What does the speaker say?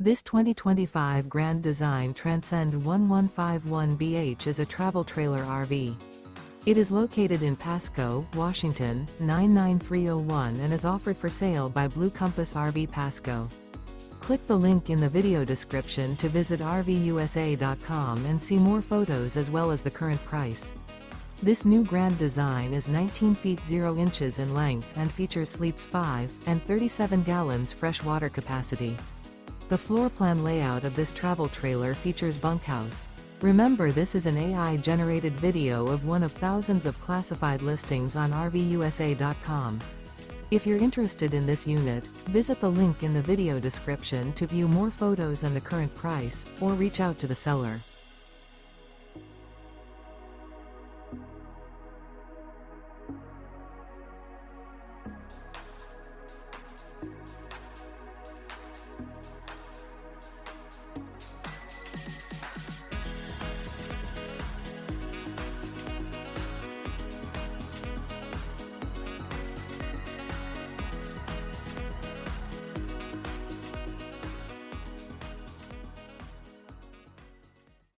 This 2025 Grand Design Transcend 1151BH is a travel trailer RV. It is located in Pasco, Washington, 99301 and is offered for sale by Blue Compass RV Pasco. Click the link in the video description to visit RVUSA.com and see more photos as well as the current price. This new Grand Design is 19 feet 0 inches in length and features sleeps 5 and 37 gallons fresh water capacity. The floor plan layout of this travel trailer features bunkhouse. Remember, this is an AI-generated video of one of thousands of classified listings on RVUSA.com. If you're interested in this unit, visit the link in the video description to view more photos and the current price, or reach out to the seller.